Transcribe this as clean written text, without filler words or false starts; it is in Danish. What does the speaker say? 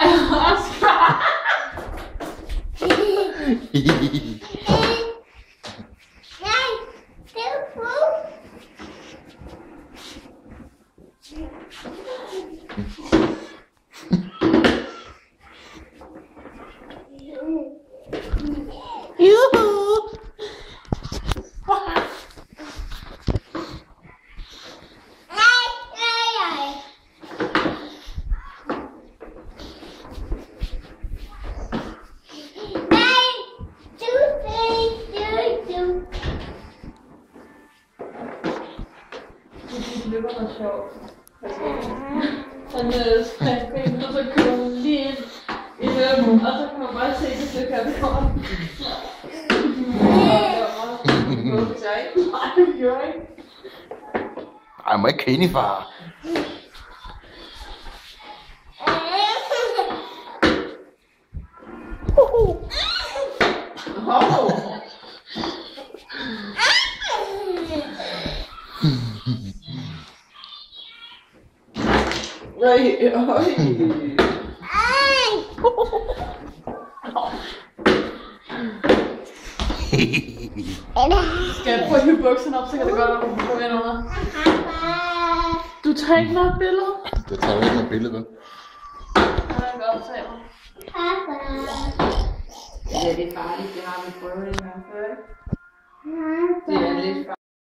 Oscar! Det var noget sjovt. Han springer, og så kører han lige ind i løben, og så kan man bare se det stykke her, der kommer. Nej, det gjorde ikke. Ej, jeg må ikke kende, far. Skal jeg prøve at hive bukserne op, så kan det godt være, at du får ind under. Du tager ikke noget billede? Det tager ikke noget billede, vel? Jeg kan godt tage mig. Ja, det er farligt. Det har vi prøvet i hvert fald. Det er lidt farligt.